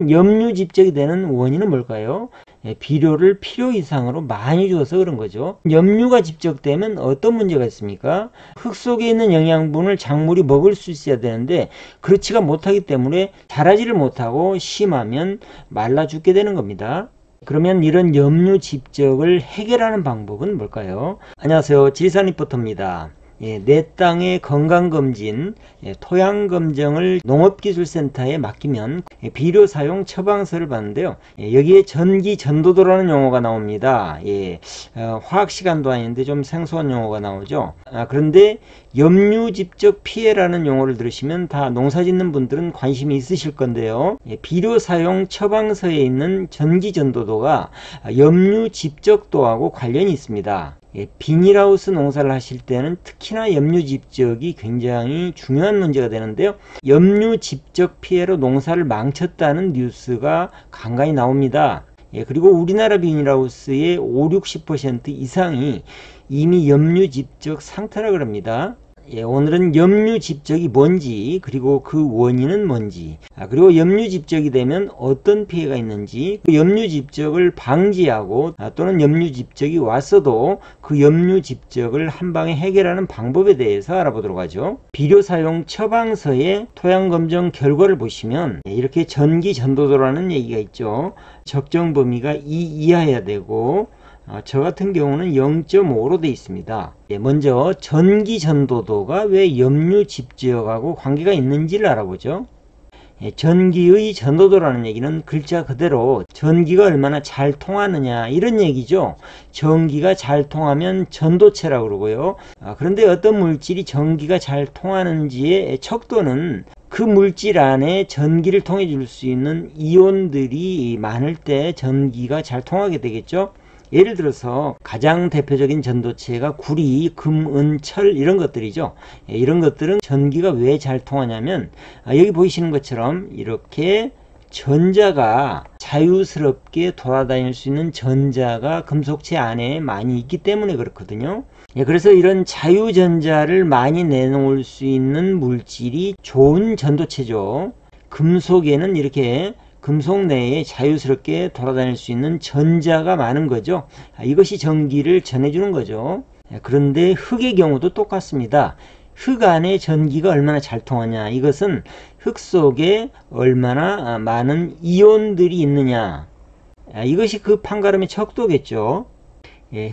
염류 집적이 되는 원인은 뭘까요? 비료를 필요 이상으로 많이 줘서 그런 거죠. 염류가 집적되면 어떤 문제가 있습니까? 흙 속에 있는 영양분을 작물이 먹을 수 있어야 되는데 그렇지가 못하기 때문에 자라지를 못하고 심하면 말라 죽게 되는 겁니다. 그러면 이런 염류 집적을 해결하는 방법은 뭘까요? 안녕하세요, 지리산 리포터입니다. 내 땅의 건강검진, 토양검정을 농업기술센터에 맡기면 비료 사용 처방서를 받는데요. 여기에 전기전도도라는 용어가 나옵니다. 화학 시간도 아닌데 좀 생소한 용어가 나오죠. 그런데 염류 집적 피해라는 용어를 들으시면 다 농사짓는 분들은 관심이 있으실 건데요. 비료 사용 처방서에 있는 전기전도도가 염류 집적도하고 관련이 있습니다. 비닐하우스 농사를 하실 때는 특히나 염류 집적이 굉장히 중요한 문제가 되는데요. 염류 집적 피해로 농사를 망쳤다는 뉴스가 간간히 나옵니다. 그리고 우리나라 비닐하우스의 50-60% 이상이 이미 염류 집적 상태라 그럽니다. 오늘은 염류 집적이 뭔지, 그리고 그 원인은 뭔지, 그리고 염류 집적이 되면 어떤 피해가 있는지, 그 염류 집적을 방지하고 또는 염류 집적이 왔어도 그 염류 집적을 한방에 해결하는 방법에 대해서 알아보도록 하죠. 비료 사용 처방서의 토양검정 결과를 보시면 이렇게 전기전도도라는 얘기가 있죠. 적정 범위가 2 이하여야 되고 저 같은 경우는 0.5로 되어 있습니다. 먼저 전기전도도가 왜 염류 집적하고 관계가 있는지를 알아보죠. 전기의 전도도라는 얘기는 글자 그대로 전기가 얼마나 잘 통하느냐 이런 얘기죠. 전기가 잘 통하면 전도체라고 그러고요. 그런데 어떤 물질이 전기가 잘 통하는지의 척도는 그 물질 안에 전기를 통해 줄 수 있는 이온들이 많을 때 전기가 잘 통하게 되겠죠. 예를 들어서 가장 대표적인 전도체가 구리, 금, 은, 철 이런 것들이죠. 이런 것들은 전기가 왜 잘 통하냐면 여기 보이시는 것처럼 이렇게 전자가 자유스럽게 돌아다닐 수 있는 전자가 금속체 안에 많이 있기 때문에 그렇거든요. 그래서 이런 자유전자를 많이 내놓을 수 있는 물질이 좋은 전도체죠. 금속에는 이렇게 금속 내에 자유스럽게 돌아다닐 수 있는 전자가 많은 거죠. 이것이 전기를 전해주는 거죠. 그런데 흙의 경우도 똑같습니다. 흙 안에 전기가 얼마나 잘 통하냐, 이것은 흙 속에 얼마나 많은 이온들이 있느냐, 이것이 그 판가름의 척도겠죠.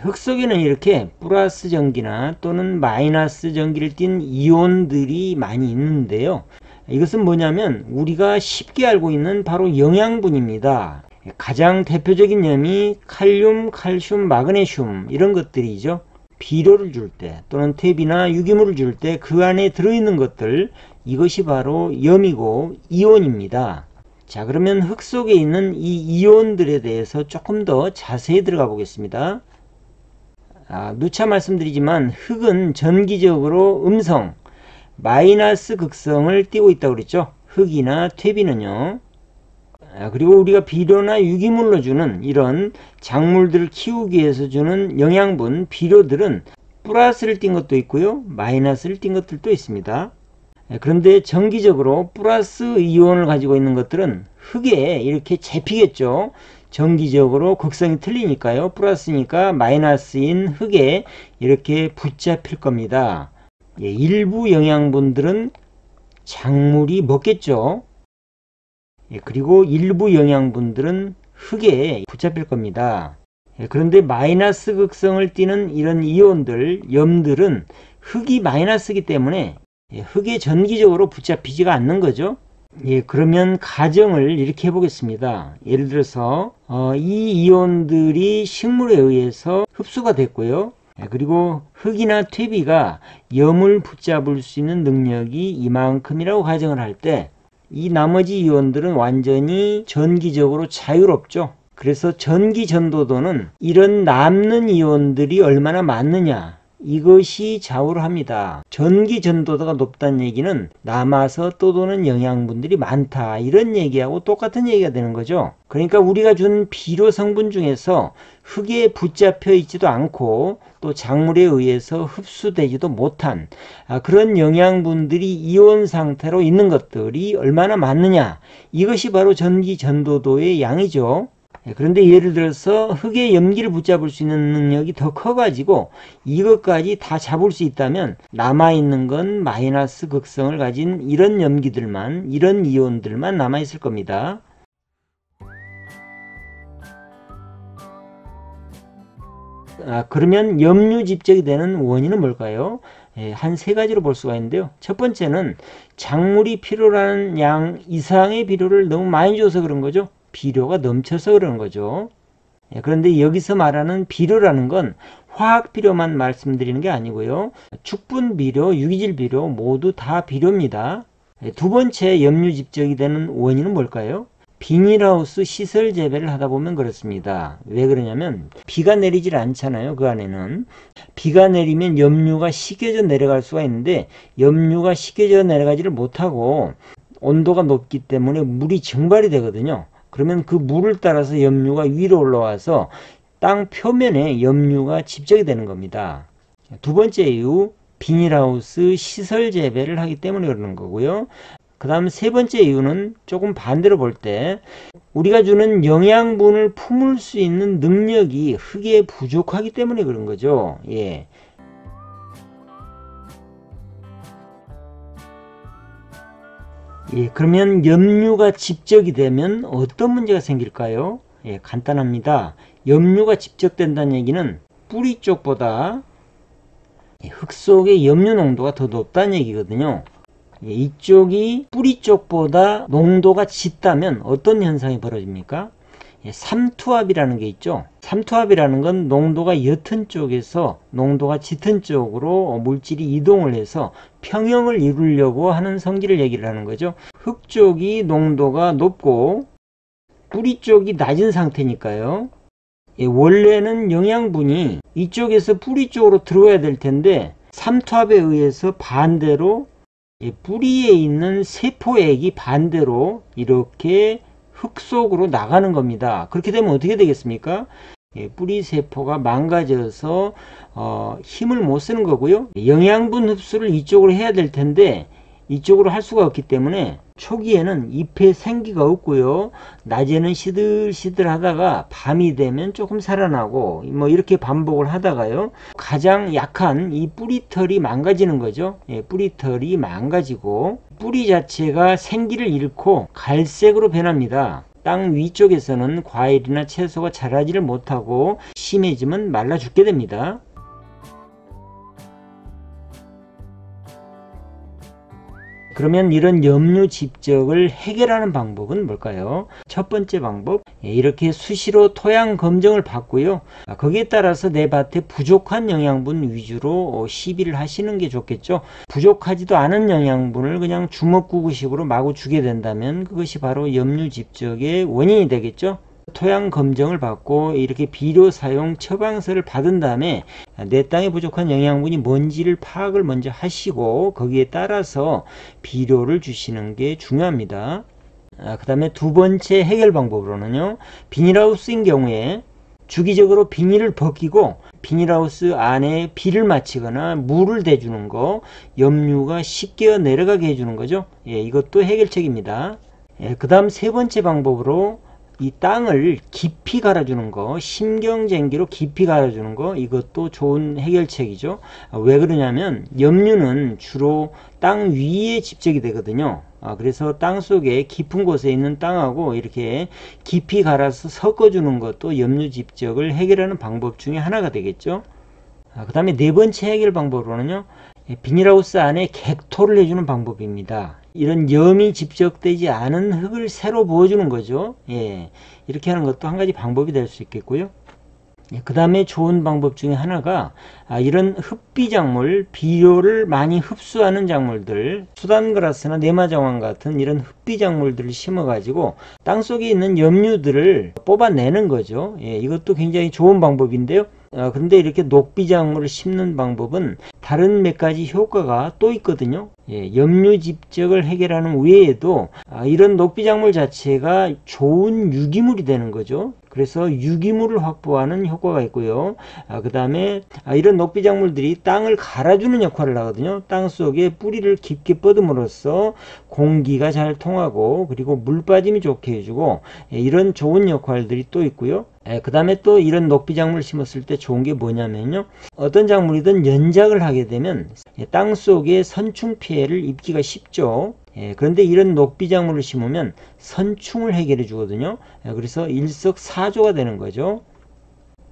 흙 속에는 이렇게 플러스 전기나 또는 마이너스 전기를 띤 이온들이 많이 있는데요. 이것은 뭐냐면 우리가 쉽게 알고 있는 바로 영양분입니다. 가장 대표적인 염이 칼륨, 칼슘, 마그네슘 이런 것들이죠. 비료를 줄 때 또는 퇴비나 유기물을 줄 때 그 안에 들어있는 것들, 이것이 바로 염이고 이온입니다. 자, 그러면 흙 속에 있는 이 이온들에 대해서 조금 더 자세히 들어가 보겠습니다. 누차 말씀드리지만 흙은 전기적으로 음성, 마이너스 극성을 띠고 있다고 그랬죠. 흙이나 퇴비는요. 그리고 우리가 비료나 유기물로 주는 이런 작물들을 키우기 위해서 주는 영양분, 비료들은 플러스를 띈 것도 있고요, 마이너스를 띈 것들도 있습니다. 그런데 정기적으로 플러스 이온을 가지고 있는 것들은 흙에 이렇게 잡히겠죠. 정기적으로 극성이 틀리니까요. 플러스니까 마이너스인 흙에 이렇게 붙잡힐 겁니다. 일부 영양분들은 작물이 먹겠죠. 그리고 일부 영양분들은 흙에 붙잡힐 겁니다. 그런데 마이너스 극성을 띠는 이런 이온들, 염들은 흙이 마이너스이기 때문에 흙에 전기적으로 붙잡히지가 않는 거죠. 그러면 가정을 이렇게 해보겠습니다. 예를 들어서 이 이온들이 식물에 의해서 흡수가 됐고요. 그리고 흙이나 퇴비가 염을 붙잡을 수 있는 능력이 이만큼이라고 가정을 할 때 이 나머지 이온들은 완전히 전기적으로 자유롭죠. 그래서 전기전도도는 이런 남는 이온들이 얼마나 많느냐, 이것이 좌우를 합니다. 전기 전도도가 높다는 얘기는 남아서 떠도는 영양분들이 많다, 이런 얘기하고 똑같은 얘기가 되는 거죠. 그러니까 우리가 준 비료 성분 중에서 흙에 붙잡혀 있지도 않고 또 작물에 의해서 흡수되지도 못한 그런 영양분들이 이온 상태로 있는 것들이 얼마나 많느냐, 이것이 바로 전기 전도도의 양이죠. 그런데 예를 들어서 흙에 염기를 붙잡을 수 있는 능력이 더 커가지고 이것까지 다 잡을 수 있다면 남아있는 건 마이너스 극성을 가진 이런 염기들만, 이런 이온들만 남아있을 겁니다. 그러면 염류 집적이 되는 원인은 뭘까요? 한 세 가지로 볼 수가 있는데요. 첫 번째는 작물이 필요로 하는 양 이상의 비료를 너무 많이 줘서 그런 거죠. 비료가 넘쳐서 그러는 거죠. 그런데 여기서 말하는 비료라는 건 화학 비료만 말씀드리는 게 아니고요. 축분 비료, 유기질 비료 모두 다 비료입니다. 두 번째 염류 집적이 되는 원인은 뭘까요? 비닐하우스 시설 재배를 하다 보면 그렇습니다. 왜 그러냐면 비가 내리질 않잖아요. 그 안에는 비가 내리면 염류가 식혀져 내려갈 수가 있는데 염류가 식혀져 내려가지를 못하고 온도가 높기 때문에 물이 증발이 되거든요. 그러면 그 물을 따라서 염류가 위로 올라와서 땅 표면에 염류가 집적이 되는 겁니다. 두 번째 이유, 비닐하우스 시설 재배를 하기 때문에 그러는 거고요. 그 다음 세 번째 이유는 조금 반대로 볼 때 우리가 주는 영양분을 품을 수 있는 능력이 흙에 부족하기 때문에 그런 거죠. 그러면 염류가 집적이 되면 어떤 문제가 생길까요? 간단합니다. 염류가 집적된다는 얘기는 뿌리 쪽보다 흙 속의 염류 농도가 더 높다는 얘기거든요. 이쪽이 뿌리 쪽보다 농도가 짙다면 어떤 현상이 벌어집니까? 삼투압이라는 게 있죠. 삼투압이라는 건 농도가 옅은 쪽에서 농도가 짙은 쪽으로 물질이 이동을 해서 평형을 이루려고 하는 성질을 얘기를 하는 거죠. 흙 쪽이 농도가 높고 뿌리 쪽이 낮은 상태니까요. 원래는 영양분이 이쪽에서 뿌리 쪽으로 들어와야 될 텐데 삼투압에 의해서 반대로 뿌리에 있는 세포액이 반대로 이렇게 흙 속으로 나가는 겁니다. 그렇게 되면 어떻게 되겠습니까? 뿌리 세포가 망가져서 힘을 못 쓰는 거고요. 영양분 흡수를 이쪽으로 해야 될 텐데 이쪽으로 할 수가 없기 때문에 초기에는 잎에 생기가 없고요. 낮에는 시들시들 하다가 밤이 되면 조금 살아나고 뭐 이렇게 반복을 하다가요. 가장 약한 이 뿌리털이 망가지는 거죠. 뿌리털이 망가지고 뿌리 자체가 생기를 잃고 갈색으로 변합니다. 땅 위쪽에서는 과일이나 채소가 자라지를 못하고 심해지면 말라 죽게 됩니다. 그러면 이런 염류 집적을 해결하는 방법은 뭘까요? 첫 번째 방법, 이렇게 수시로 토양 검정을 받고요. 거기에 따라서 내 밭에 부족한 영양분 위주로 시비를 하시는 게 좋겠죠. 부족하지도 않은 영양분을 그냥 주먹구구식으로 마구 주게 된다면 그것이 바로 염류 집적의 원인이 되겠죠. 토양 검정을 받고 이렇게 비료 사용 처방서를 받은 다음에 내 땅에 부족한 영양분이 뭔지를 파악을 먼저 하시고 거기에 따라서 비료를 주시는 게 중요합니다. 그 다음에 두 번째 해결 방법으로는요, 비닐하우스인 경우에 주기적으로 비닐을 벗기고 비닐하우스 안에 비를 맞히거나 물을 대주는 거, 염류가 쉽게 내려가게 해주는 거죠. 이것도 해결책입니다. 그 다음 세 번째 방법으로 이 땅을 깊이 갈아주는 거, 심경쟁기로 깊이 갈아주는 거, 이것도 좋은 해결책이죠. 왜 그러냐면 염류는 주로 땅 위에 집적이 되거든요. 그래서 땅 속에 깊은 곳에 있는 땅하고 이렇게 깊이 갈아서 섞어주는 것도 염류 집적을 해결하는 방법 중에 하나가 되겠죠. 그 다음에 네 번째 해결 방법으로는요, 비닐하우스 안에 객토를 해주는 방법입니다. 이런 염이 집적되지 않은 흙을 새로 부어주는 거죠. 이렇게 하는 것도 한 가지 방법이 될 수 있겠고요. 그 다음에 좋은 방법 중에 하나가 이런 흡비작물, 비료를 많이 흡수하는 작물들, 수단그라스나 네마장황 같은 이런 흡비작물들을 심어 가지고 땅속에 있는 염류들을 뽑아내는 거죠. 이것도 굉장히 좋은 방법인데요. 그런데 이렇게 녹비작물을 심는 방법은 다른 몇 가지 효과가 또 있거든요. 염류집적을 해결하는 외에도 이런 녹비작물 자체가 좋은 유기물이 되는 거죠. 그래서 유기물을 확보하는 효과가 있고요. 그 다음에 이런 녹비작물들이 땅을 갈아주는 역할을 하거든요. 땅 속에 뿌리를 깊게 뻗음으로써 공기가 잘 통하고 그리고 물 빠짐이 좋게 해주고 이런 좋은 역할들이 또 있고요. 그 다음에 또 이런 녹비작물을 심었을 때 좋은 게 뭐냐면요. 어떤 작물이든 연작을 하게 되면 땅 속에 선충 피해를 입기가 쉽죠. 그런데 이런 녹비작물을 심으면 선충을 해결해 주거든요. 그래서 일석사조가 되는 거죠.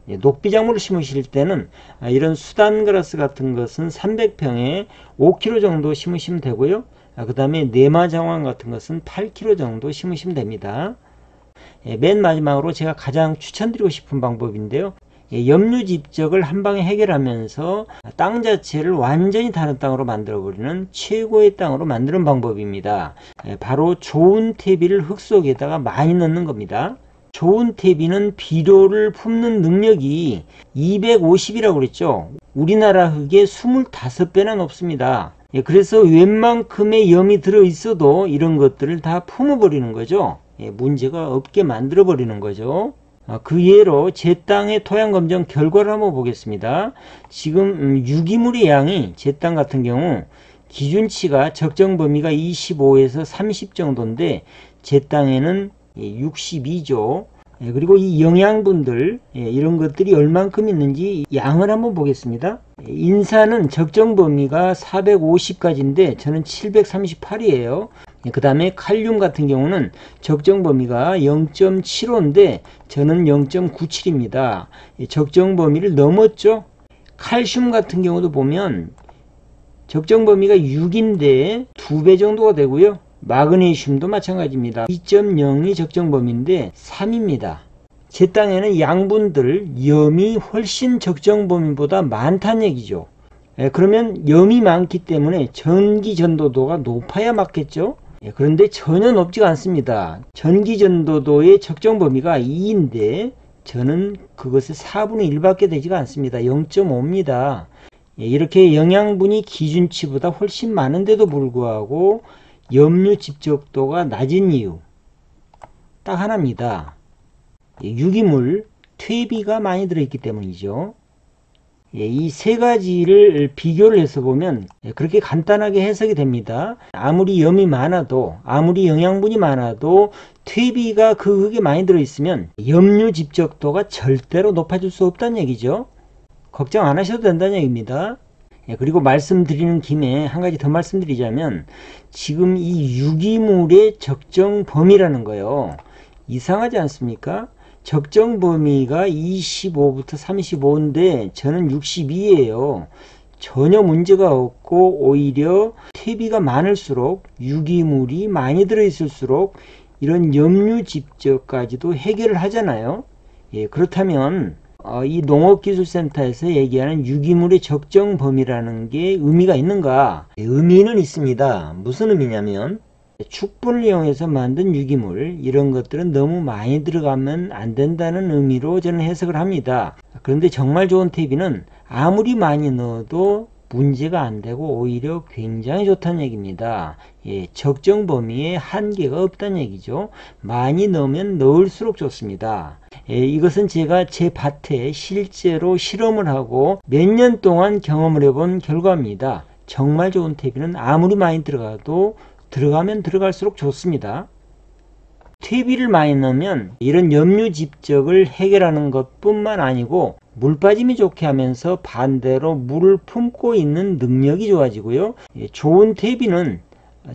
녹비작물을 심으실 때는 이런 수단그라스 같은 것은 300평에 5kg 정도 심으시면 되고요. 그 다음에 네마장황 같은 것은 8kg 정도 심으시면 됩니다. 맨 마지막으로 제가 가장 추천드리고 싶은 방법인데요. 염류집적을 한방에 해결하면서 땅 자체를 완전히 다른 땅으로 만들어버리는 최고의 땅으로 만드는 방법입니다. 바로 좋은 퇴비를 흙 속에다가 많이 넣는 겁니다. 좋은 퇴비는 비료를 품는 능력이 250이라고 그랬죠. 우리나라 흙의 25배나 높습니다. 그래서 웬만큼의 염이 들어있어도 이런 것들을 다 품어버리는 거죠. 문제가 없게 만들어버리는 거죠. 그 예로 제 땅의 토양검정 결과를 한번 보겠습니다. 지금 유기물의 양이 제 땅 같은 경우 기준치가 적정 범위가 25에서 30 정도인데 제 땅에는 62죠. 그리고 이 영양분들 이런 것들이 얼만큼 있는지 양을 한번 보겠습니다. 인산은 적정 범위가 450까지인데 저는 738이에요. 그 다음에 칼륨 같은 경우는 적정 범위가 0.75인데 저는 0.97입니다. 적정 범위를 넘었죠. 칼슘 같은 경우도 보면 적정 범위가 6인데 2배 정도가 되고요. 마그네슘도 마찬가지입니다. 2.0이 적정 범위인데 3입니다. 제 땅에는 양분들 염이 훨씬 적정 범위보다 많다는 얘기죠. 그러면 염이 많기 때문에 전기 전도도가 높아야 맞겠죠. 그런데 전혀 높지가 않습니다. 전기 전도도의 적정 범위가 2인데 저는 그것의 4분의 1밖에 되지가 않습니다. 0.5입니다. 이렇게 영양분이 기준치보다 훨씬 많은데도 불구하고 염류 집적도가 낮은 이유 딱 하나입니다. 유기물, 퇴비가 많이 들어있기 때문이죠. 이 세 가지를 비교를 해서 보면 그렇게 간단하게 해석이 됩니다. 아무리 염이 많아도 아무리 영양분이 많아도 퇴비가 그 흙에 많이 들어있으면 염류 집적도가 절대로 높아질 수 없다는 얘기죠. 걱정 안 하셔도 된다는 얘기입니다. 그리고 말씀드리는 김에 한 가지 더 말씀드리자면 지금 이 유기물의 적정 범위라는 거요. 이상하지 않습니까? 적정 범위가 25부터 35인데 저는 62예요. 전혀 문제가 없고 오히려 퇴비가 많을수록 유기물이 많이 들어있을수록 이런 염류 집적까지도 해결을 하잖아요. 그렇다면 이 농업기술센터에서 얘기하는 유기물의 적정 범위라는 게 의미가 있는가? 의미는 있습니다. 무슨 의미냐면 축분을 이용해서 만든 유기물 이런 것들은 너무 많이 들어가면 안 된다는 의미로 저는 해석을 합니다. 그런데 정말 좋은 퇴비는 아무리 많이 넣어도 문제가 안 되고 오히려 굉장히 좋다는 얘기입니다. 적정 범위에 한계가 없다는 얘기죠. 많이 넣으면 넣을수록 좋습니다. 이것은 제가 제 밭에 실제로 실험을 하고 몇 년 동안 경험을 해본 결과입니다. 정말 좋은 퇴비는 아무리 많이 들어가면 들어갈수록 좋습니다. 퇴비를 많이 넣으면 이런 염류 집적을 해결하는 것뿐만 아니고 물 빠짐이 좋게 하면서 반대로 물을 품고 있는 능력이 좋아지고요. 좋은 퇴비는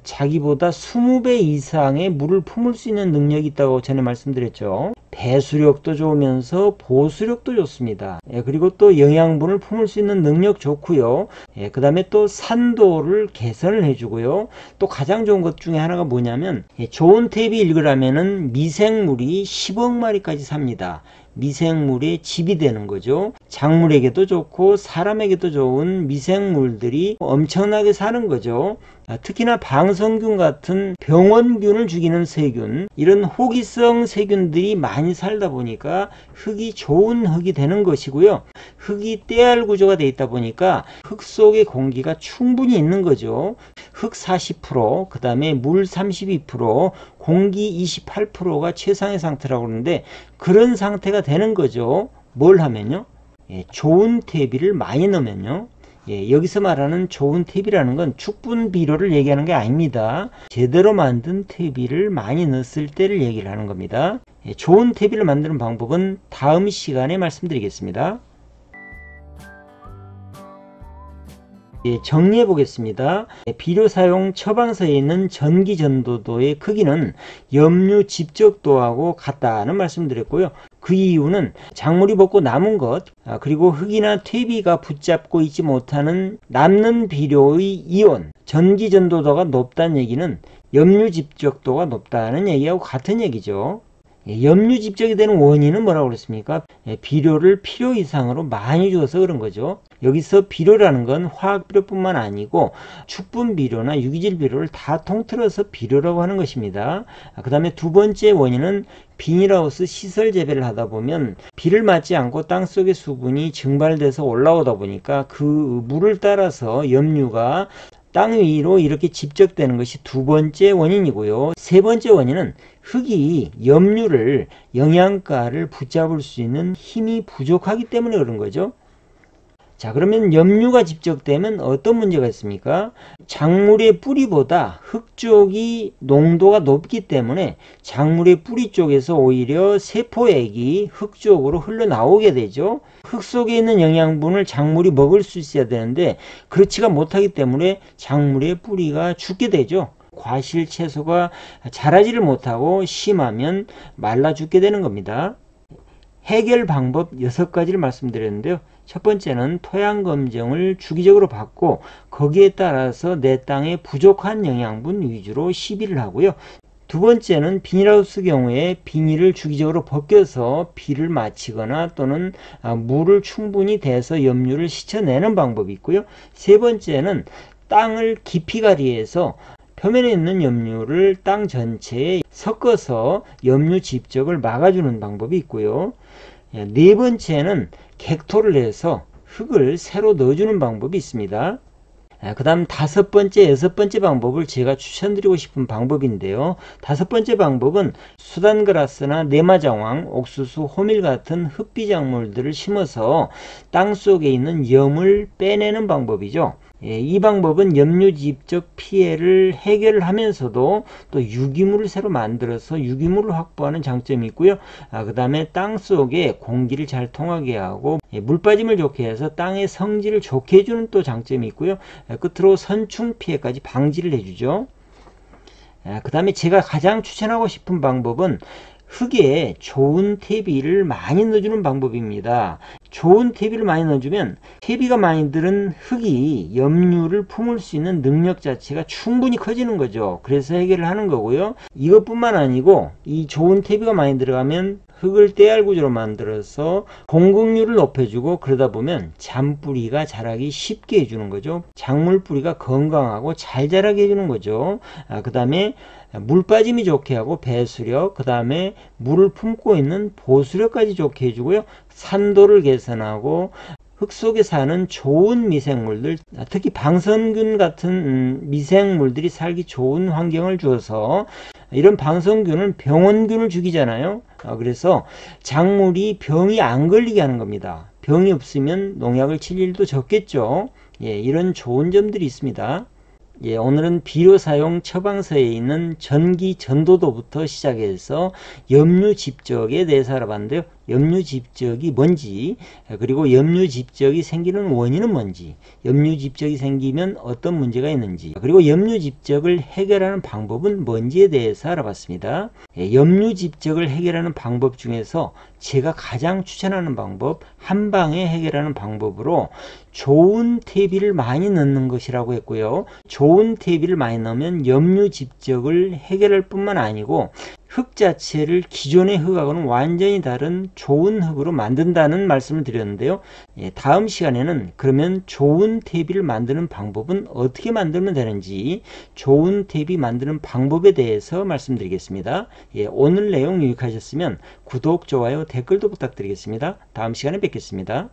자기보다 20배 이상의 물을 품을 수 있는 능력이 있다고 전에 말씀드렸죠. 배수력도 좋으면서 보수력도 좋습니다. 그리고 또 영양분을 품을 수 있는 능력 좋고요. 그 다음에 또 산도를 개선을 해주고요. 또 가장 좋은 것 중에 하나가 뭐냐면 좋은 퇴비 일그라면은 미생물이 10억 마리까지 삽니다. 미생물의 집이 되는 거죠. 작물에게도 좋고 사람에게도 좋은 미생물들이 엄청나게 사는 거죠. 특히나 방성균 같은 병원균을 죽이는 세균, 이런 호기성 세균들이 많이 살다 보니까 흙이 좋은 흙이 되는 것이고요. 흙이 때알 구조가 되어 있다 보니까 흙 속에 공기가 충분히 있는 거죠. 흙 40%, 그 다음에 물 32%, 공기 28%가 최상의 상태라고 그러는데 그런 상태가 되는 거죠. 뭘 하면요? 좋은 퇴비를 많이 넣으면요. 여기서 말하는 좋은 퇴비라는 건 축분 비료를 얘기하는 게 아닙니다. 제대로 만든 퇴비를 많이 넣었을 때를 얘기를 하는 겁니다. 좋은 퇴비를 만드는 방법은 다음 시간에 말씀드리겠습니다. 정리해 보겠습니다. 비료 사용 처방서에 있는 전기전도도의 크기는 염류 집적도하고 같다는 말씀드렸고요. 그 이유는 작물이 먹고 남은 것, 그리고 흙이나 퇴비가 붙잡고 있지 못하는 남는 비료의 이온, 전기전도도가 높다는 얘기는 염류 집적도가 높다는 얘기하고 같은 얘기죠. 염류 집적이 되는 원인은 뭐라고 그랬습니까? 비료를 필요 이상으로 많이 줘서 그런 거죠. 여기서 비료라는 건 화학 비료뿐만 아니고 축분 비료나 유기질 비료를 다 통틀어서 비료라고 하는 것입니다. 그 다음에 두 번째 원인은 비닐하우스 시설 재배를 하다 보면 비를 맞지 않고 땅속의 수분이 증발돼서 올라오다 보니까 그 물을 따라서 염류가 땅 위로 이렇게 집적되는 것이 두 번째 원인이고요. 세 번째 원인은 흙이 염류를, 영양가를 붙잡을 수 있는 힘이 부족하기 때문에 그런 거죠. 자, 그러면 염류가 집적되면 어떤 문제가 있습니까? 작물의 뿌리보다 흙 쪽이 농도가 높기 때문에 작물의 뿌리 쪽에서 오히려 세포액이 흙 쪽으로 흘러나오게 되죠. 흙 속에 있는 영양분을 작물이 먹을 수 있어야 되는데 그렇지가 못하기 때문에 작물의 뿌리가 죽게 되죠. 과실 채소가 자라지를 못하고 심하면 말라 죽게 되는 겁니다. 해결 방법 6가지를 말씀드렸는데요. 첫 번째는 토양 검정을 주기적으로 받고 거기에 따라서 내 땅에 부족한 영양분 위주로 시비를 하고요. 두 번째는 비닐하우스 경우에 비닐을 주기적으로 벗겨서 비를 맞히거나 또는 물을 충분히 대서 염류를 씻어내는 방법이 있고요. 세 번째는 땅을 깊이 가리해서 표면에 있는 염류를 땅 전체에 섞어서 염류 집적을 막아주는 방법이 있고요. 네 번째는 객토를 해서 흙을 새로 넣어주는 방법이 있습니다. 그 다음 다섯 번째, 여섯 번째 방법을 제가 추천드리고 싶은 방법인데요. 다섯 번째 방법은 수단그라스나 네마장황, 옥수수, 호밀 같은 흡비작물들을 심어서 땅 속에 있는 염을 빼내는 방법이죠. 이 방법은 염류 집적 피해를 해결하면서도 또 유기물을 새로 만들어서 유기물을 확보하는 장점이 있고요. 그 다음에 땅 속에 공기를 잘 통하게 하고 물 빠짐을 좋게 해서 땅의 성질을 좋게 해주는 또 장점이 있고요. 끝으로 선충 피해까지 방지를 해주죠. 그 다음에 제가 가장 추천하고 싶은 방법은 흙에 좋은 퇴비를 많이 넣어주는 방법입니다. 좋은 퇴비를 많이 넣어주면 퇴비가 많이 들은 흙이 염류를 품을 수 있는 능력 자체가 충분히 커지는 거죠. 그래서 해결을 하는 거고요. 이것뿐만 아니고 이 좋은 퇴비가 많이 들어가면 흙을 때알 구조로 만들어서 공급률을 높여주고 그러다 보면 잔뿌리가 자라기 쉽게 해주는 거죠. 작물 뿌리가 건강하고 잘 자라게 해주는 거죠. 그 다음에 물 빠짐이 좋게 하고 배수력, 그 다음에 물을 품고 있는 보수력까지 좋게 해주고요. 산도를 개선하고 흙 속에 사는 좋은 미생물들, 특히 방성균 같은 미생물들이 살기 좋은 환경을 주어서 이런 방성균은 병원균을 죽이잖아요. 그래서 작물이 병이 안 걸리게 하는 겁니다. 병이 없으면 농약을 칠 일도 적겠죠. 이런 좋은 점들이 있습니다. 오늘은 비료 사용 처방서에 있는 전기 전도도부터 시작해서 염류 집적에 대해서 알아봤는데요. 염류 집적이 뭔지, 그리고 염류 집적이 생기는 원인은 뭔지, 염류 집적이 생기면 어떤 문제가 있는지, 그리고 염류 집적을 해결하는 방법은 뭔지에 대해서 알아봤습니다. 염류 집적을 해결하는 방법 중에서 제가 가장 추천하는 방법, 한방에 해결하는 방법으로 좋은 퇴비를 많이 넣는 것이라고 했고요. 좋은 퇴비를 많이 넣으면 염류 집적을 해결할 뿐만 아니고 흙 자체를 기존의 흙하고는 완전히 다른 좋은 흙으로 만든다는 말씀을 드렸는데요. 다음 시간에는 그러면 좋은 퇴비를 만드는 방법은 어떻게 만들면 되는지, 좋은 퇴비 만드는 방법에 대해서 말씀드리겠습니다. 오늘 내용 유익하셨으면 구독, 좋아요, 댓글도 부탁드리겠습니다. 다음 시간에 뵙겠습니다.